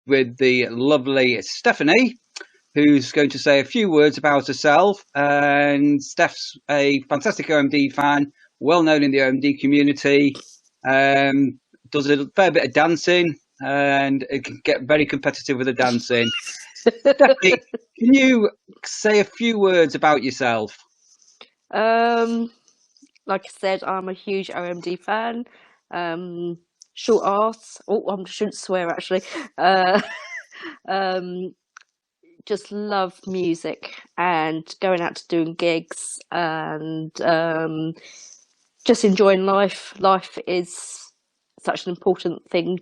with the lovely Stephanie, who's going to say a few words about herself. And Steph's a fantastic OMD fan, well known in the OMD community, does a fair bit of dancing, and it can get very competitive with the dancing. Stephanie, can you say a few words about yourself? Like I said, I'm a huge OMD fan. Short arse. Oh, I shouldn't swear actually. Just love music and going out to doing gigs and just enjoying life. Life is such an important thing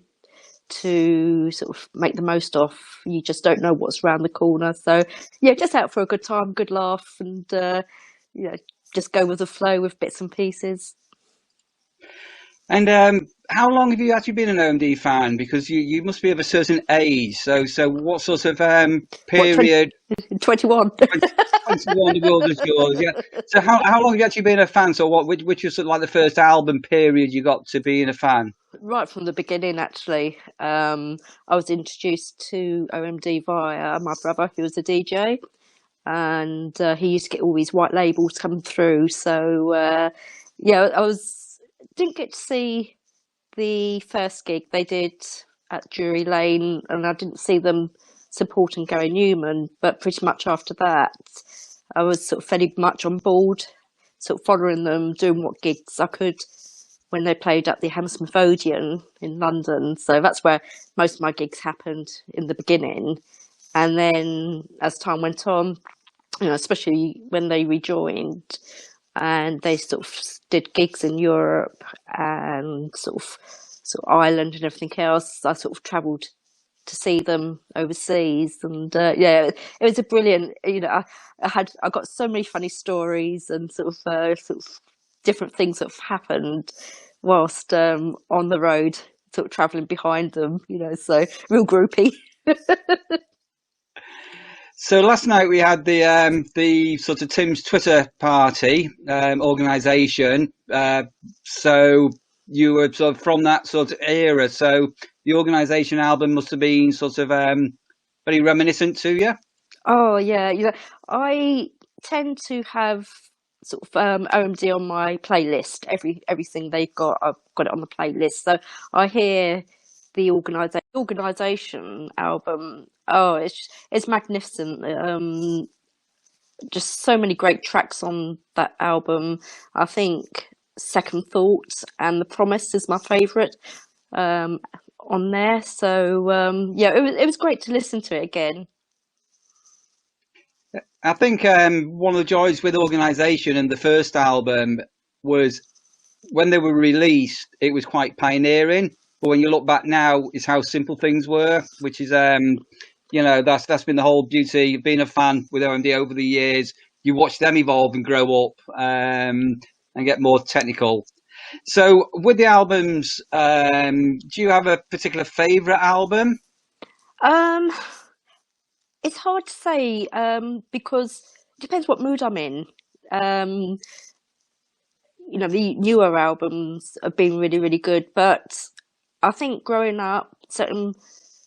to sort of make the most of. You just don't know what's around the corner. So yeah, just out for a good time, good laugh, and just go with the flow with bits and pieces. And how long have you actually been an OMD fan? Because you must be of a certain age. So what sort of period? 21. 21, the world is yours. Yeah. So how long have you actually been a fan? So which was sort of like the first album period you got to being a fan? Right from the beginning, actually. I was introduced to OMD via my brother, who was a DJ, and he used to get all these white labels come through. So didn't get to see the first gig they did at Drury Lane, and I didn't see them supporting Gary Newman, but pretty much after that I was sort of fairly much on board, sort of following them, doing what gigs I could when they played at the Hammersmith Odeon in London. So that's where most of my gigs happened in the beginning. And then as time went on, especially when they rejoined and they sort of did gigs in Europe and sort of Ireland and everything else, I sort of travelled to see them overseas. And it was a brilliant, I got so many funny stories and sort of different things that have happened whilst on the road, sort of travelling behind them, so real groupie. So last night we had the sort of Tim's Twitter party organisation. So you were sort of from that sort of era. So the organisation album must have been sort of very reminiscent to you. Oh yeah, I tend to have sort of OMD on my playlist. Everything they've got, I've got it on the playlist. So I hear the organisation album. Oh, it's magnificent. Just so many great tracks on that album. I think Second Thoughts and The Promise is my favourite on there. So it was great to listen to it again. I think one of the joys with organisation and the first album was when they were released, it was quite pioneering. But when you look back now, is how simple things were, which is that's been the whole beauty of being a fan with OMD over the years. You watch them evolve and grow up and get more technical. So with the albums, do you have a particular favourite album? It's hard to say because it depends what mood I'm in. The newer albums have been really, really good, but I think growing up, certain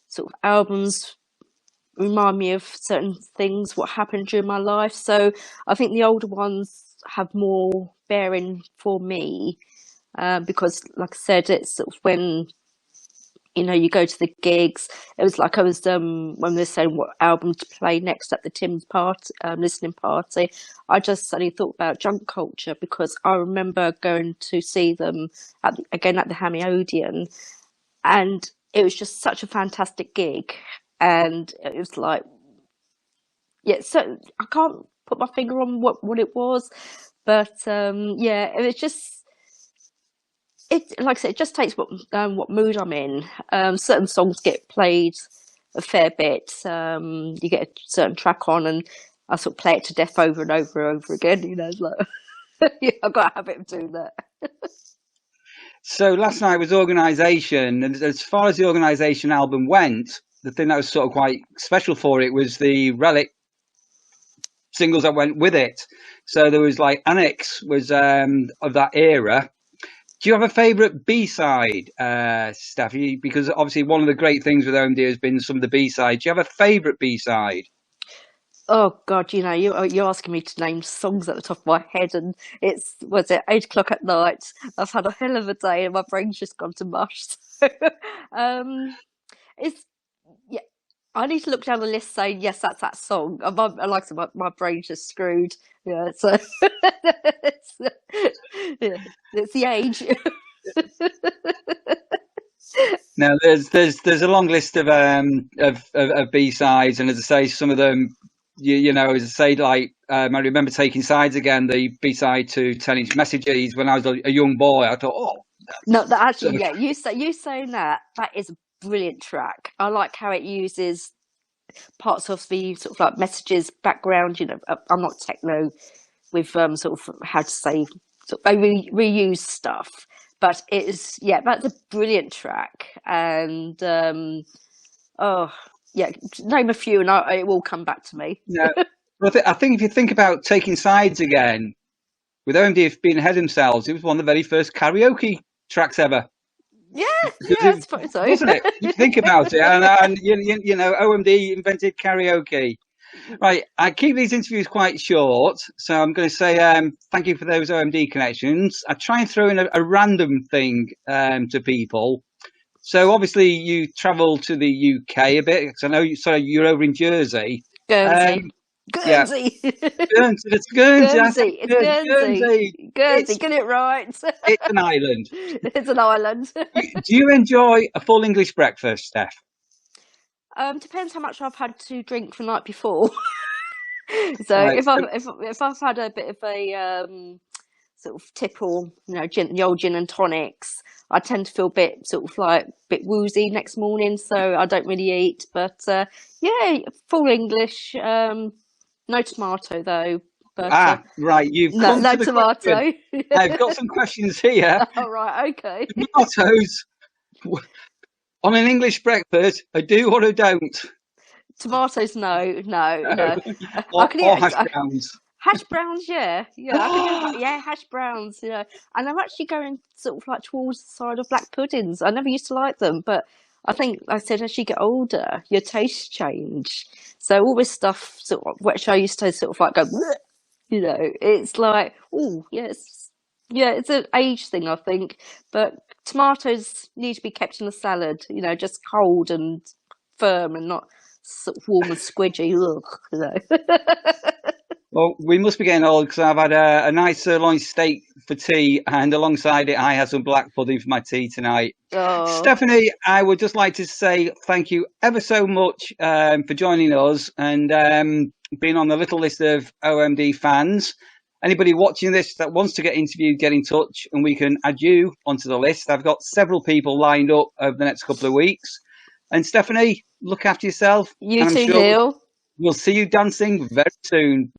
sort of albums remind me of certain things, what happened during my life. So I think the older ones have more bearing for me because, like I said, it's sort of when you go to the gigs. It was like I was when they were saying what album to play next at the Tim's party, listening party. I just suddenly thought about Junk Culture because I remember going to see them again at the Hammy Odeon, and it was just such a fantastic gig. And it was like, so I can't put my finger on what it was, but it was just. Like I said, it just takes what mood I'm in. Certain songs get played a fair bit. You get a certain track on, and I sort of play it to death over and over and over again. It's like I've got a habit of doing that. So last night was organisation, and as far as the organisation album went, the thing that was sort of quite special for it was the relic singles that went with it. So there was like Annex was of that era. Do you have a favourite B-side, Staffy? Because obviously one of the great things with OMD has been some of the B-sides. Do you have a favourite B-side? Oh God, you're asking me to name songs at the top of my head, and was it 8 o'clock at night? I've had a hell of a day, and my brain's just gone to mush. So, um, it's yeah. I need to look down the list saying yes, that's that song. Like I said, my brain's just screwed. Yeah, so it's, yeah, it's the age. Now, there's a long list of B-sides, and as I say, some of them, as I say, like I remember Taking Sides again, the B-side to 10-inch Messages when I was a young boy. I thought, oh, No, that actually, yeah, you saying that is a brilliant track. I like how it uses parts of the sort of like Messages background. I'm not techno with sort of how to say, they reuse stuff, but that's a brilliant track. And oh yeah, name a few and it will come back to me. Yeah, well, I think if you think about Taking Sides again, with OMD being ahead themselves, it was one of the very first karaoke tracks ever. Yeah, I suppose so. Wasn't it? You think about it, and OMD invented karaoke. Right, I keep these interviews quite short, so I'm going to say thank you for those OMD connections. I try and throw in a random thing to people. So obviously you travel to the UK a bit, because I know you're over in Jersey. Guernsey. Guernsey. Yeah. Guernsey. It's Guernsey. It's Guernsey. Guernsey. Get it right. It's an island. It's an island. Do you enjoy a full English breakfast, Steph? Depends how much I've had to drink the night before. So Right. if I've had a bit of a sort of tipple, the old gin and tonics, I tend to feel a bit sort of like a bit woozy next morning, so I don't really eat. But full English, no tomato though. But, right, you've no come to the tomato. I've got some questions here. Oh, right, okay. Tomatoes on an English breakfast, I do or I don't. Tomatoes, no. Or hash browns. Hash browns, yeah, I can do hash browns, and I'm actually going sort of like towards the side of black puddings. I never used to like them, but I think, like I said, as you get older, your tastes change. So all this stuff, sort of, which I used to sort of like go, it's like, oh yes, it's an age thing, I think. But tomatoes need to be kept in a salad, just cold and firm and not sort of warm and squidgy. Well, we must be getting old because I've had a nice sirloin steak for tea, and alongside it, I had some black pudding for my tea tonight. Oh. Stephanie, I would just like to say thank you ever so much for joining us and being on the little list of OMD fans. Anybody watching this that wants to get interviewed, get in touch, and we can add you onto the list. I've got several people lined up over the next couple of weeks. And Stephanie, look after yourself. You too, Neil. We'll see you dancing very soon.